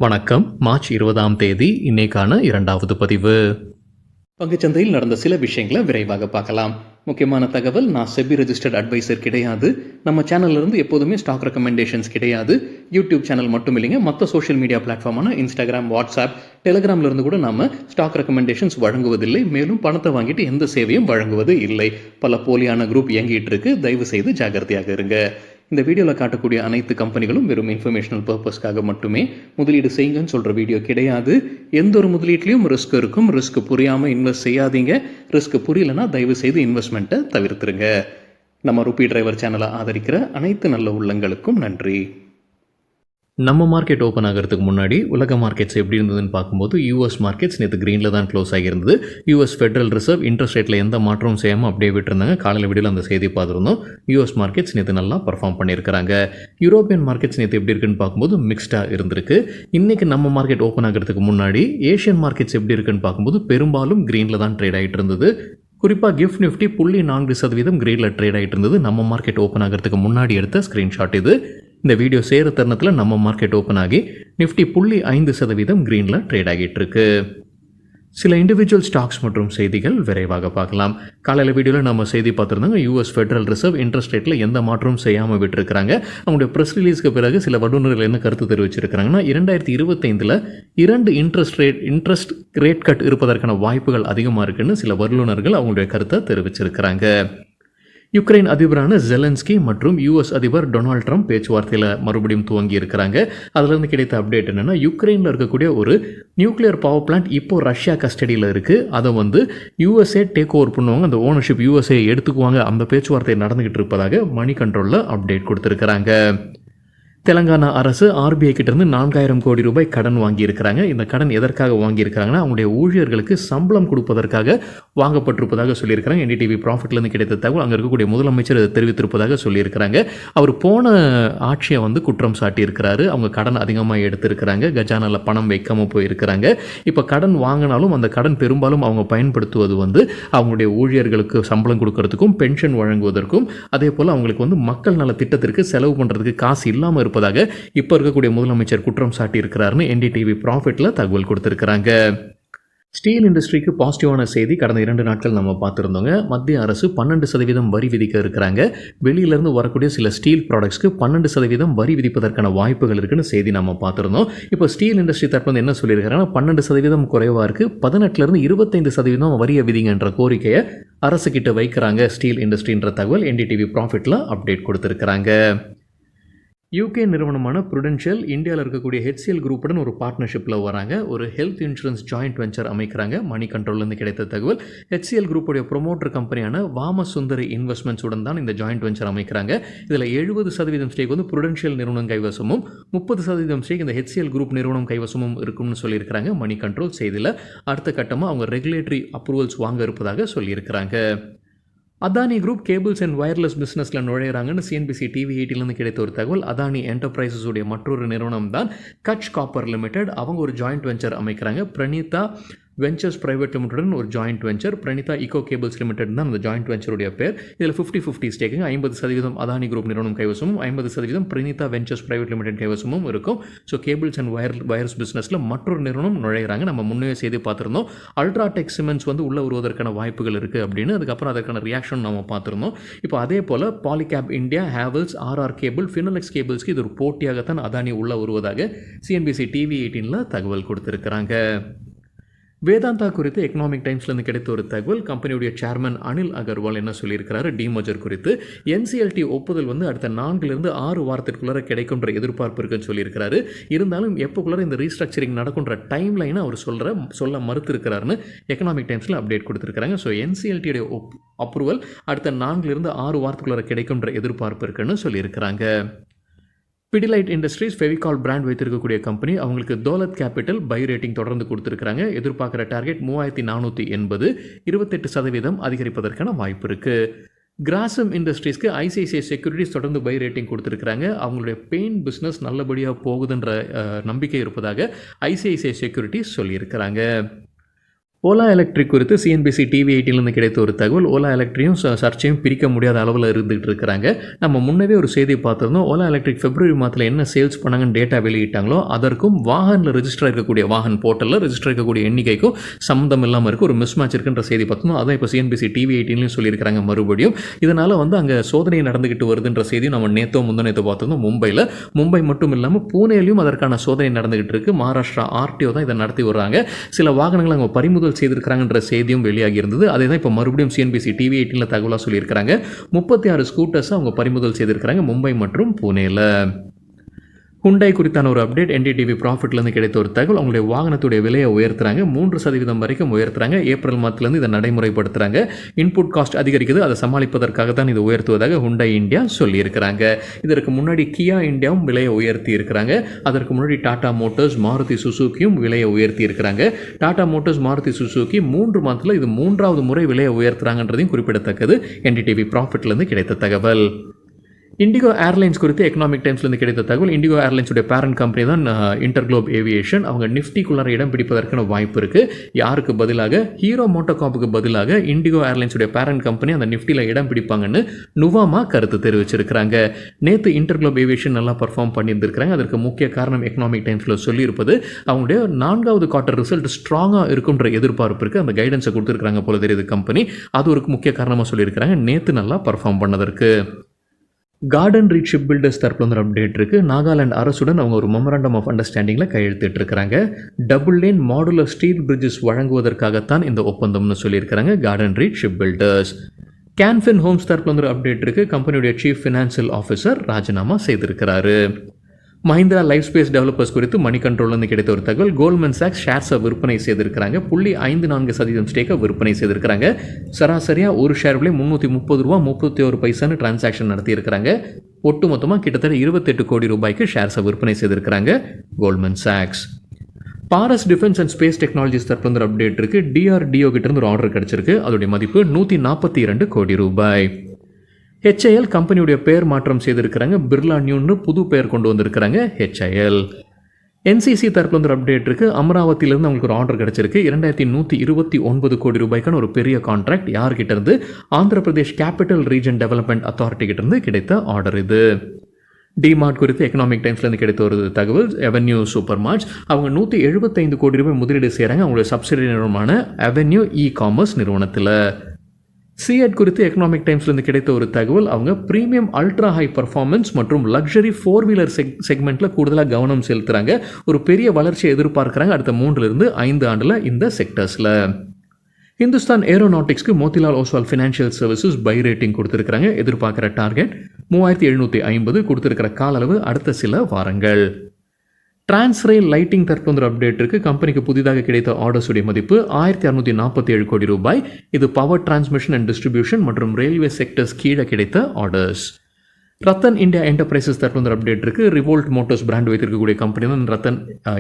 வணக்கம். மார்ச் 20ஆம் தேதி இன்னைக்கான 2வது பதிவு. பங்குச்சந்தையில் நடந்த சில விஷயங்களை விரைவாக பார்க்கலாம். முக்கியமான தகவல், நான் செபி ரெஜிஸ்டர்ட் அட்வைசர் கிடையாது. நம்ம சேனல்ல இருந்து எப்போதுமே ஸ்டாக் ரெக்கமெண்டேஷன்ஸ் கிடையாது. யூடியூப் சேனல் மட்டும் இல்லைங்க, மற்ற சோஷியல் மீடியா பிளாட்ஃபார்மான இன்ஸ்டாகிராம், வாட்ஸ்அப், டெலிகிராம்ல இருந்து கூட நாம ஸ்டாக் ரெக்கமெண்டேஷன்ஸ் வழங்குவதில்லை. மேலும் பணத்தை வாங்கிட்டு எந்த சேவையும் வழங்குவது இல்லை. பல போலியான குரூப் இயங்கிட்டு இருக்கு. தயவு செய்து ஜாகிரதையாக இருங்க. இந்த வீடியோவில் காட்டக்கூடிய அனைத்து கம்பெனிகளும் வெறும் இன்ஃபர்மேஷனல் பர்பஸ்க்காக மட்டுமே முதலீடு செய்யுங்கன்னு சொல்கிற வீடியோ கிடையாது. எந்த ஒரு முதலீட்லையும் ரிஸ்க் இருக்கும். ரிஸ்க் புரியாமல் இன்வெஸ்ட் செய்யாதீங்க. ரிஸ்க் புரியலன்னா தயவு செய்து இன்வெஸ்ட்மெண்ட்டை தவிர்த்துருங்க. நம்ம ருபி டிரைவர் சேனலை ஆதரிக்கிற அனைத்து நல்ல உள்ளங்களுக்கும் நன்றி. நம்ம மார்க்கெட் ஓப்பன் ஆகிறதுக்கு முன்னாடி உலக மார்க்கெட்ஸ் எப்படி இருந்ததுன்னு பார்க்கும்போது யூஎஸ் மார்க்கெட்ஸ் நேற்று க்ரீனில் தான் க்ளோஸ் ஆகியிருந்தது. யூஎஸ் ஃபெடரல் ரிசர்வ் இன்ட்ரெஸ்ட் ரேட்டில் எந்த மாற்றமும் செய்யாமல் அப்படியே விட்டுருந்தாங்க. காலையில் வீடியோவில் அந்த செய்தி பார்த்துருந்தோம். யூஎஸ் மார்க்கெட்ஸ் நேற்று நல்லா பர்ஃபார்ம் பண்ணியிருக்கிறாங்க. யூரோப்பியன் மார்க்கெட்ஸ் நேற்று எப்படி இருக்குன்னு பார்க்கும்போது மிக்ஸ்டாக இருந்திருக்கு. இன்றைக்கி நம்ம மார்க்கெட் ஓப்பன் ஆகிறதுக்கு முன்னாடி ஏஷியன் மார்க்கெட்ஸ் எப்படி இருக்குன்னு பார்க்கும்போது பெரும்பாலும் க்ரீனில் தான் ட்ரேட் ஆகிட்டு இருந்தது. குறிப்பாக கிஃப்ட் நிஃப்டி 0.4% க்ரீனில் ட்ரேட் ஆகிட்டு இருந்தது. நம்ம மார்க்கெட் ஓப்பன் ஆகிறதுக்கு முன்னாடி எடுத்த ஸ்க்ரீன்ஷாட் இது. இந்த வீடியோ சேர தருணத்தில் நம்ம மார்க்கெட் ஓப்பன் ஆகி நிஃப்டி 0.5% க்ரீனில் ட்ரேட் ஆகிட்டு இருக்கு. சில இண்டிவிஜுவல் ஸ்டாக்ஸ் மற்றும் செய்திகள் விரைவாக பார்க்கலாம். காலையில் வீடியோவில் நம்ம செய்தி பார்த்துருந்தாங்க. யூஎஸ் ஃபெடரல் ரிசர்வ் இன்ட்ரெஸ்ட் ரேட்டில் எந்த மாற்றமும் செய்யாமல் விட்டுருக்காங்க. அவங்களுடைய ப்ரெஸ் ரிலீஸ்க்கு பிறகு சில வல்லுநர்கள் என்ன கருத்து தெரிவிச்சிருக்கிறாங்கன்னா, 2025 2 இன்ட்ரெஸ்ட் ரேட் கட் இருப்பதற்கான வாய்ப்புகள் அதிகமாக இருக்குன்னு சில வல்லுநர்கள் அவங்களுடைய கருத்தை தெரிவிச்சிருக்கிறாங்க. யுக்ரைன் அதிபரான ஜெலன்ஸ்கி மற்றும் யூஎஸ் அதிபர் டொனால்ட் ட்ரம்ப் பேச்சுவார்த்தையில் மறுபடியும் துவங்கி இருக்கிறாங்க. அதிலிருந்து கிடைத்த அப்டேட் என்னென்னா, யுக்ரைனில் இருக்கக்கூடிய ஒரு நியூக்ளியர் பவர் பிளான்ட் இப்போ ரஷ்யா கஸ்டடியில் இருக்குது. அதை யூஎஸ்ஏ டேக் ஓவர் பண்ணுவாங்க. அந்த ஓனர்ஷிப் யூஎஸ்ஏ எடுத்துக்குவாங்க. அந்த பேச்சுவார்த்தை நடந்துகிட்டு இருப்பதாக மணி கண்ட்ரோலில் அப்டேட் கொடுத்துருக்கிறாங்க. தெலங்கானா அரசு ஆர்பிஐ கிட்டேருந்து 4000 கோடி ரூபாய் கடன் வாங்கியிருக்கிறாங்க. இந்த கடன் எதற்காக வாங்கியிருக்கிறாங்கன்னா, அவங்களுடைய ஊழியர்களுக்கு சம்பளம் கொடுப்பதற்காக வாங்கப்பட்டிருப்பதாக சொல்லியிருக்கிறாங்க. என்டிடிவி ப்ராஃபிட்லேருந்து கிடைத்த தகவல் அங்கே இருக்கக்கூடிய முதலமைச்சர் இதை தெரிவித்திருப்பதாக சொல்லியிருக்கிறாங்க. அவர் போன ஆட்சியை குற்றம் சாட்டியிருக்கிறாரு. அவங்க கடன் அதிகமாக எடுத்திருக்கிறாங்க, கஜானாவில் பணம் வைக்காமல் போயிருக்கிறாங்க. இப்போ கடன் வாங்கினாலும் அந்த கடன் பெரும்பாலும் அவங்க பயன்படுத்துவது அவங்களுடைய ஊழியர்களுக்கு சம்பளம் கொடுக்கறதுக்கும் பென்ஷன் வழங்குவதற்கும், அதே போல் அவங்களுக்கு மக்கள் நல திட்டத்திற்கு செலவு பண்ணுறதுக்கு காசு இல்லாமல் இருப்பதாக இப்போ இருக்கக்கூடிய முதலமைச்சர் குற்றம் சாட்டி இருக்கிறாருன்னு என்டிடிவி ப்ராஃபிட்ல தகவல் கொடுத்திருக்கிறாங்க. ஸ்டீல் இண்டஸ்ட்ரிக்கு பாசிட்டிவான செய்தி கடந்த 2 நாட்கள் நம்ம பார்த்துருந்தோங்க. மத்திய அரசு 12% வரி விதிக்க இருக்கிறாங்க. வெளியிலேருந்து வரக்கூடிய சில ஸ்டீல் ப்ராடக்ட்ஸ்க்கு 12% வரி விதிப்பதற்கான வாய்ப்புகள் இருக்குன்னு செய்தி நம்ம பார்த்துருந்தோம். இப்போ ஸ்டீல் இண்டஸ்ட்ரி தரப்பு என்ன சொல்லியிருக்காங்கன்னா, 12% குறைவாக இருக்குது, 18% 25% வரியை விதிங்கன்ற கோரிக்கையை அரசு கிட்ட வைக்கிறாங்க ஸ்டீல் இண்டஸ்ட்ரின்ற தகவல் என்டிடிவி ப்ராஃபிட்ல அப்டேட் கொடுத்துருக்கிறாங்க. யூகே நிறுவனமான ப்ருடென்ஷியல் இந்தியாவில் இருக்கக்கூடிய ஹெச்சிஎல் குரூப்புடன் ஒரு பார்ட்னர்ஷிப்பில் வராங்க. ஒரு ஹெல்த் இன்சூரன்ஸ் ஜாயிண்ட் வெஞ்சர் அமைக்கிறாங்க. மணி கண்ட்ரோல்லேருந்து கிடைத்த தகவல். ஹெச்சிஎல் குரூப்புடைய ப்ரொமோட்டர் கம்பெனியான வாமசுந்தரி இன்வெஸ்ட்மெண்ட்ஸுடன் தான் இந்த ஜாயிண்ட் வெஞ்சர் அமைக்கிறாங்க. இதில் 70% ஸ்டேக் ப்ருடென்ஷியல் நிறுவனம் கைவசமும், 30% ஸ்டேக் இந்த ஹெச்சிஎல் குரூப் நிறுவனம் கைவசமும் இருக்கும்னு சொல்லியிருக்கிறாங்க. மணி கண்ட்ரோல் செய்தியில் அடுத்த கட்டமாக அவங்க ரெகுலேட்டரி அப்ரூவல்ஸ் வாங்க இருப்பதாக சொல்லியிருக்கிறாங்க. Adani group cables and wireless பிஸ்னஸில் நுழையிறாங்கன்னு சிஎன்பிசி டிவி 8 கிடைத்த ஒரு தகவல். அதானி என்டர்பிரைசஸ் உடைய மற்றொரு நிறுவனம் தான் கட்ச் காப்பர் லிமிடெட். அவங்க ஒரு ஜாயிண்ட் வெஞ்சர் அமைக்கிறாங்க. பிரணீதா வெஞ்சர்ஸ் பிரைவேட் லிமிடெட் ஒரு joint venture, Praneetha eco cables limited தான் அந்த ஜாயிண்ட் வெஞ்சருடைய பேர். இதில் 50-50 ஸ்டேக்குங்க. 50% அதானி குரூப் நிறுவனம் கைவசமும், 50% பிரணீதா வெஞ்சர்ஸ் பிரைவேட் லிமிடெட் கைவசமும் இருக்கும். ஸோ கேபிள்ஸ் அண்ட் வயர்ஸ் பிஸ்னஸில் மற்றொரு நிறுவனம் நுழையிறாங்க. நம்ம முன்னே செய்தி பார்த்துருந்தோம். அல்ட்ராடெக் சிமெண்ட்ஸ் உள்ளே வருவதற்கான வாய்ப்புகள் இருக்குது அப்படின்னு. அதுக்கப்புறம் அதற்கான ரியாக்ஷன் நம்ம பார்த்துருந்தோம். இப்போ அதே போல் Polycab India, Havells, RR cable, Finolex கேபிள்ஸ்க்கு இது ஒரு போட்டியாகத்தான் அதானி உள்ளே வருவதாக சிஎன்பிசி டிவி 18 தகவல் கொடுத்துருக்கிறாங்க. வேதாந்தா குறித்து எக்கனாமிக் டைம்ஸ்லேருந்து கிடைத்த ஒரு தகவல். கம்பெனியுடைய சேர்மன் அனில் அகர்வால் என்ன சொல்லியிருக்கிறாரு டிமர்ஜர் குறித்து. என்சிஎல்டி ஒப்புதல் அடுத்த 4-6 வாரத்திற்குள்ளார கிடைக்கும்ன்ற எதிர்பார்ப்பு இருக்குன்னு சொல்லியிருக்கிறாரு. இருந்தாலும் எப்போக்குள்ளார இந்த ரீஸ்ட்ரக்சரிங் நடக்குன்ற டைம் லைனை அவர் சொல்ல மறுத்திருக்கிறாருன்னு எக்கனாமிக் டைம்ஸில் அப்டேட் கொடுத்துருக்காங்க. ஸோ என்சிஎல்டியுடைய அப்ரூவல் அடுத்த 4-6 வாரத்துக்குள்ளார கிடைக்கும்ன்ற எதிர்பார்ப்பு இருக்குன்னு சொல்லியிருக்கிறாங்க. பிடிலைட் இண்டஸ்ட்ரீஸ் ஃபெவிகால் பிராண்ட் வைத்திருக்கக்கூடிய கம்பெனி, அவங்களுக்கு தோலத் கேபிட்டல் பை ரேட்டிங் தொடர்ந்து கொடுத்துருக்காங்க. எதிர்பார்க்குற டார்கெட் 3480, 28% அதிகரிப்பதற்கான வாய்ப்பு இருக்குது. கிராசம் இண்டஸ்ட்ரீஸ்க்கு ஐசிஐசிஐ செக்யூரிட்டிஸ் தொடர்ந்து பை ரேட்டிங் கொடுத்துருக்காங்க. அவங்களுடைய பெயிண்ட் பிஸ்னஸ் நல்லபடியாக போகுதுன்ற நம்பிக்கை இருப்பதாக ஐசிஐசிஐ செக்யூரிட்டிஸ் சொல்லியிருக்கிறாங்க. ஓலா எலக்ட்ரிக் குறித்து சிஎன்பிசி டிவி 18லேருந்து கிடைத்த ஒரு தகவல். ஓலா எலக்ட்ரியும் சர்ச்சையும் பிரிக்க முடியாத அளவில் இருந்துகிட்டு இருக்கிறாங்க. நம்ம முன்னவே ஒரு செய்தி பார்த்துருந்தோம். ஓலா எலக்ட்ரிக் பிப்ரவரி மாதத்தில் என்ன சேல்ஸ் பண்ணாங்கன்னு டேட்டா வெளியிட்டாங்களோ அதற்கும் வாகனில் ரெஜிஸ்டர் இருக்கக்கூடிய வாகன் போர்ட்டலில் ரெஜிஸ்டர் இருக்கக்கூடிய எண்ணிக்கைக்கும் சம்மந்தம் இல்லாமல் இருக்குது, ஒரு மிஸ் மேட்ச் இருக்குன்ற செய்தி பார்த்தோம். அதான் இப்போ சிஎன்பிசி டிவி 18லையும் சொல்லியிருக்கிறாங்க மறுபடியும். இதனால் அங்கே சோதனை நடந்துக்கிட்டு வருதுன்ற செய்தியும் நம்ம முந்தநேத்தோ பார்த்துருந்தோம். மும்பை மட்டும் இல்லாமல் பூனேலையும் அதற்கான சோதனை நடந்துகிட்டு இருக்கு. மகாராஷ்டிரா ஆர்டிஓ தான் இதை நடத்தி வர்றாங்க. சில வாகனங்கள் அவங்க பறிமுதல் செய்திருக்கிறாங்கன்ற செய்தியும் வெளியாகி இருந்தது. அதை தான் இப்போ மறுபடியும் சிஎன்பிசி டிவி 18ல தகவலாக சொல்லியிருக்கிறாங்க. 36 ஸ்கூட்டர்ஸ் அவங்க பறிமுதல் செய்திருக்கிறாங்க மும்பை மற்றும் புனேல. ஹுண்டாய் குறித்தான ஒரு அப்டேட். என்டிடிவி ப்ராஃபிட்லேருந்து கிடைத்த ஒரு தகவல். அவங்களுடைய வாகனத்துடைய விலையை உயர்த்துறாங்க, 3% வரைக்கும் உயர்த்துறாங்க. ஏப்ரல் மாதத்துலேருந்து இதை நடைமுறைப்படுத்துகிறாங்க. இன்புட் காஸ்ட் அதிகரிக்குது, அதை சமாளிப்பதற்காக தான் இதை உயர்த்துவதாக ஹுண்டாய் இந்தியா சொல்லியிருக்கிறாங்க. இதற்கு முன்னாடி கியா இந்தியாவும் விலையை உயர்த்தி இருக்கிறாங்க. அதற்கு முன்னாடி டாடா மோட்டார்ஸ், மாருதி சுசுக்கியும் விலையை உயர்த்தி இருக்கிறாங்க. டாடா மோட்டார்ஸ், மாருதி சுசுக்கி 3 மாதத்தில் இது 3வது முறை விலையை உயர்த்துறாங்கன்றதையும் குறிப்பிடத்தக்கது. என்டிடிவி ப்ராஃபிட்லேருந்து கிடைத்த தகவல். இண்டிகோ ஏர்லைன்ஸ் குறித்து எக்கனாமிக் டைம்ஸ்லேருந்து கிடைத்த தகவல். இண்டிகோ ஏர்லைன்ஸுடைய பேரண்ட் கம்பெனி தான் இன்டர்குளோப் ஏவியேஷன். அவங்க நிஃப்டிக்குள்ளார இடம் பிடிப்பதற்கான வாய்ப்பு இருக்குது. யாருக்கு பதிலாக? ஹீரோ மோட்டோகாப்புக்கு பதிலாக இண்டிகோ ஏர்லைன்ஸுடைய பேரண்ட் கம்பெனி அந்த நிஃப்டியில் இடம் பிடிப்பாங்கன்னு நுவாமா கருத்து தெரிவிச்சிருக்கிறாங்க. நேற்று இன்டர்குளோப் ஏவியேஷன் நல்லா பர்ஃபார்ம் பண்ணியிருந்திருக்கிறாங்க. அதற்கு முக்கிய காரணம் எக்கனாமிக் டைம்ஸில் சொல்லியிருப்பது அவங்களுடைய 4வது குவார்ட்டர் ரிசல்ட் ஸ்ட்ராங்காக இருக்குன்ற எதிர்பார்ப்பு இருக்குது. அந்த கைடன்ஸை கொடுத்துருக்காங்க போல தெரியுது கம்பெனி. அது ஒரு முக்கிய காரணமாக சொல்லியிருக்கிறாங்க நேற்று நல்லா பர்ஃபார்ம் பண்ணதற்கு. கார்டன் ரீச் ஷிப் பில்டர்ஸ் தரப்புல ஒரு அப்டேட் இருக்குது. நாகாலாந்து அரசுடன் அவங்க ஒரு மெமரண்டம் ஆஃப் அண்டர்ஸ்டாண்டிங்கில் கையெழுத்திட்டு இருக்கிறாங்க. Double lane modular steel bridges வழங்குவதற்காகத்தான் இந்த ஒப்பந்தம்னு சொல்லியிருக்கிறாங்க கார்டன் ரீச் ஷிப் பில்டர்ஸ். கேன்ஃபின் ஹோம்ஸ் தரப்புல ஒரு அப்டேட் இருக்குது. கம்பெனியுடைய சீஃப் ஃபினான்சியல் ஆஃபீஸர் ராஜினாமா செய்திருக்கிறாரு. மஹிந்திரா லைஃப் ஸ்பேஸ் டெவலப்பர்ஸ் குறித்து மணி கண்ட்ரோல்லேருந்து கிடைத்த ஒரு தகவல். கோல்ட்மேன் சாக்ஸ் ஷேர்ஸை விற்பனை செய்திருக்கிறாங்க. 0.54% ஸ்டேக்கை விற்பனை செய்திருக்கிறாங்க. சராசரியாக ஒரு ஷேர் விலை $330.31 டிரான்சாக்ஷன் நடத்தியிருக்கிறாங்க. ஒட்டு மொத்தமாக கிட்டத்தட்ட 28 கோடி ரூபாய்க்கு ஷேர்ஸை விற்பனை செய்திருக்கிறாங்க கோல்ட்மேன் சாக்ஸ். Paras defence and space technologies தரப்பு ஒரு அப்டேட் இருக்குது. டிஆர்டிஓ கிட்டேருந்து ஒரு ஆர்டர் கிடச்சிருக்கு. அதோடைய மதிப்பு 142 கோடி ரூபாய். HIL கம்பெனியுடைய பெயர் மாற்றம் செய்திருக்கிறாங்க. பிர்லா நியூன்னு புது பெயர் கொண்டு வந்திருக்கிறாங்க HIL. NCC தரப்புல ஒரு அப்டேட் இருக்குது. அமராவதியிலேருந்து அவங்களுக்கு ஒரு ஆர்டர் கிடச்சிருக்கு. 2129 கோடி ரூபாய்க்கான ஒரு பெரிய கான்ட்ராக்ட். யார்கிட்ட இருந்து? Andhra Pradesh capital region development authority கிட்ட இருந்து கிடைத்த ஆர்டர் இது. டிமார்ட் குறித்து எக்கனாமிக் டைம்ஸ்லேருந்து கிடைத்த ஒரு தகவல். அவென்யூ சூப்பர் மார்ட்ஸ் அவங்க 175 கோடி ரூபாய் முதலீடு செய்கிறாங்க அவங்களுடைய சப்சிடரி நிறுவனமான அவென்யூ இ-காமர்ஸ் நிறுவனத்தில். சிஎட் குறித்து எக்கனாமிக் டைம்ஸ்லேருந்து கிடைத்த ஒரு தகவல். அவங்க ப்ரீமியம் அல்ட்ரா ஹை பர்ஃபார்மன்ஸ் மற்றும் லக்ஸரி 4-வீலர் செக்மெண்ட்டில் கூடுதலாக கவனம் செலுத்துகிறாங்க. ஒரு பெரிய வளர்ச்சியை எதிர்பார்க்குறாங்க அடுத்த 3-5 ஆண்டில் இந்த செக்டர்ஸில். ஹிந்துஸ்தான் ஏரோநாட்டிக்ஸ்க்கு Motilal Oswal financial services buy rating கொடுத்துருக்காங்க. எதிர்பார்க்குற டார்கெட் 3750, கொடுத்துருக்கிற கால அளவு அடுத்த சில வாரங்கள். டிரான்ஸ்ரெயில் லைட்டிங் தற்போது அப்டேட் இருக்குது. கம்பெனிக்கு புதிதாக கிடைத்த ஆர்டர்ஸுடைய மதிப்பு 1647 கோடி ரூபாய். இது பவர் டிரான்ஸ்மிஷன் அண்ட் டிஸ்ட்ரிபியூஷன் மற்றும் ரயில்வே செக்டர்ஸ் கீழே கிடைத்த ஆர்டர்ஸ். ரத்தன் இந்தியா என்டர்பிரைசஸ் தற்போது அப்டேட் இருக்குது. ரிவோல்ட் மோட்டர்ஸ் பிராண்ட் வைத்திருக்கக்கூடிய கம்பெனி தான் ரத்தன்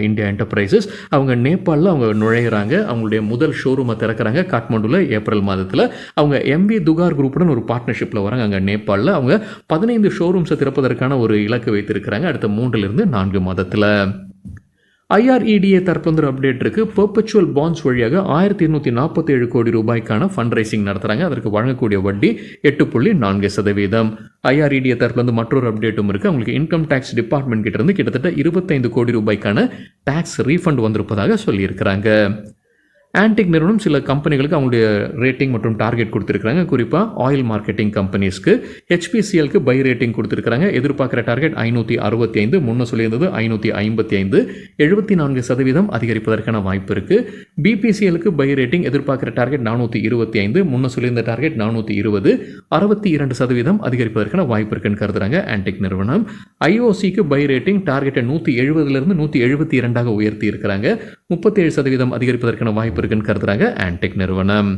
இந்தியா என்டர்பிரைசஸ். அவங்க நேபாளில் அவங்க நுழையிறாங்க. அவங்களுடைய முதல் ஷோரூமை திறக்கிறாங்க காட்மாண்டுவில் ஏப்ரல் மாதத்தில். அவங்க MV துகார் குரூப்புடன் ஒரு பார்ட்னர்ஷிப்பில் வராங்க. அங்கே நேபாளில் அவங்க 15 ஷோரூம்ஸை திறப்பதற்கான ஒரு இலக்கு வைத்திருக்கிறாங்க அடுத்த 3-4 மாதத்தில். IREDA தரப்புல அப்டேட் இருக்குது. பெர்பச்சுவல் பாண்ட்ஸ் வழியாக 1247 கோடி ரூபாய்க்கான ஃபண்ட் ரைசிங் நடத்துகிறாங்க. அதற்கு வழங்கக்கூடிய வட்டி 8.4%. IREDA தரப்புல மற்றொரு அப்டேட்டும் இருக்குது. அவங்களுக்கு இன்கம் டேக்ஸ் டிபார்ட்மெண்ட் கிட்டேருந்து கிட்டத்தட்ட 25 கோடி ரூபாய்க்கான டேக்ஸ் ரீஃபண்ட் வந்திருப்பதாக சொல்லியிருக்கிறாங்க. ஆன்டிக் நிறுவனம் சில கம்பெனிகளுக்கு அவங்களுடைய ரேட்டிங் மற்றும் டார்கெட் கொடுத்துருக்காங்க. குறிப்பாக ஆயில் மார்க்கெட்டிங் கம்பெனிஸ்க்கு HPCLக்கு பை ரேட்டிங் கொடுத்துருக்காங்க. எதிர்பார்க்குற டார்கெட் 565, முன்ன சொல்லியிருந்தது 555, 74% அதிகரிப்பதற்கான வாய்ப்பு இருக்குது. BPCLக்கு பை ரேட்டிங் எதிர்பார்க்குற டார்கெட் 425, முன்ன சொல்லியிருந்த டார்கெட் 420, 62% அதிகரிப்பதற்கான வாய்ப்பு இருக்குன்னு கருதுறாங்க ஆன்டிக் நிறுவனம். IOCக்கு பை ரேட்டிங் டார்கெட்டை 170 172 உயர்த்தி இருக்கிறாங்க. 37% அதிகரிப்பதற்கான வாய்ப்பு இருக்குன்னு கருதுறாங்க ஆன்டிக் நிறுவனம்.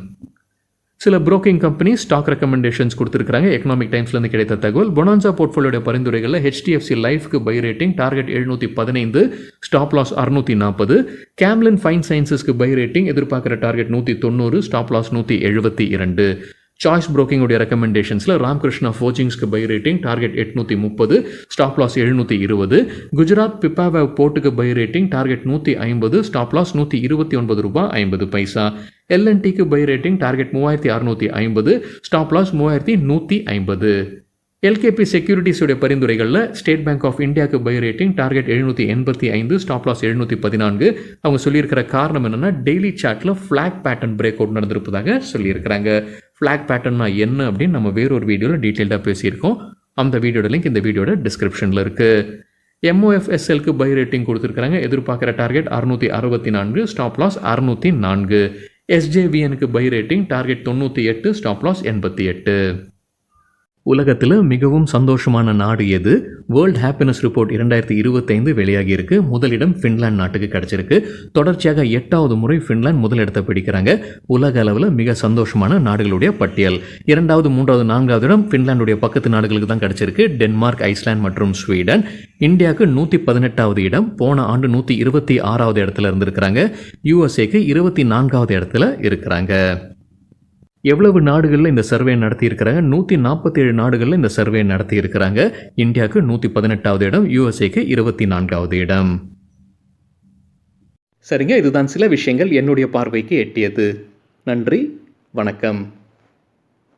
சில புரோக்கிங் கம்பெனி ஸ்டாக் ரெக்கமெண்டேஷன்ஸ் கொடுத்துருக்காங்க. எக்கனாமிக் டைம்ஸ்லேருந்து கிடைத்த தகவல். பொனான்சா போர்ட்ஃபோலியோட பரிந்துரைகளில் HDFC லைஃப்க்கு buy rating target 715, stop loss 640. Camlin Fine சயின்சஸ்க்கு பை ரேட்டிங் எதிர்பார்க்குற target 190, stop loss 172. Choice Broking உடைய ரெக்கமெண்டேஷன்ஸில் ராம்கிருஷ்ணா ஃபோர்ஜிங்ஸ்க்கு buy rating target 830, stop loss 720. Gujarat Pipavav போர்ட்டுக்கு buy rating target 150, stop loss ₹129.50. எல்என்டிக்கு buy rating target 3650, stop loss 3150. LKP செக்யூரிட்டிஸுடைய பரிந்துரைகளில் ஸ்டேட் பேங்க் ஆஃப் இந்தியாவுக்கு buy rating target 785, stop loss 714. அவங்க சொல்லியிருக்கிற காரணம் என்னென்னா டெய்லி சார்ட்டில் ஃப்ளாக் பேட்டர்ன் பிரேக் அவுட் நடந்திருப்பதாக சொல்லியிருக்கிறாங்க. ஃப்ளாக் பேட்டர்னா என்ன அப்படின்னு நம்ம வேறொரு வீடியோவில் டீட்டெயில்டாக பேசியிருக்கோம். அந்த வீடியோட லிங்க் இந்த வீடியோட டிஸ்கிரிப்ஷனில் இருக்குது. எம்ஓஎஃப்எஸ்எல்க்கு பை ரேட்டிங் கொடுத்துருக்காங்க. எதிர்பார்க்குற டார்கெட் 664, ஸ்டாப் லாஸ் 604. எஸ்ஜேவிஎனுக்கு buy rating target 98, stop loss 88. உலகத்தில் மிகவும் சந்தோஷமான நாடு எது? வேர்ல்ட் ஹாப்பினஸ் ரிப்போர்ட் 2025 வெளியாகி இருக்கு. முதலிடம் ஃபின்லாந்து நாட்டுக்கு கிடைச்சிருக்கு. தொடர்ச்சியாக 8வது முறை ஃபின்லாந்து முதலிடத்தை பிடிக்கிறாங்க. உலக அளவில் மிக சந்தோஷமான நாடுகளுடைய பட்டியல். 2வது, 3வது, 4வது இடம் ஃபின்லாண்டுடைய பக்கத்து நாடுகளுக்கு தான் கிடைச்சிருக்கு. டென்மார்க், ஐஸ்லாந்து மற்றும் ஸ்வீடன். இந்தியாவுக்கு 118வது இடம். போன ஆண்டு 126வது இடத்துல இருந்திருக்கிறாங்க. யூஎஸ்ஏக்கு 24வது இடத்துல இருக்கிறாங்க. எவ்வளவு நாடுகளில் இந்த சர்வே நடத்தியிருக்கிறாங்க? 147 நாடுகளில் இந்த சர்வே நடத்தியிருக்கிறாங்க. இந்தியாவுக்கு 118வது இடம், யூஎஸ்ஏக்கு 24வது இடம். சரிங்க, இதுதான் சில விஷயங்கள் என்னுடைய பார்வைக்கு எட்டியது. நன்றி, வணக்கம்.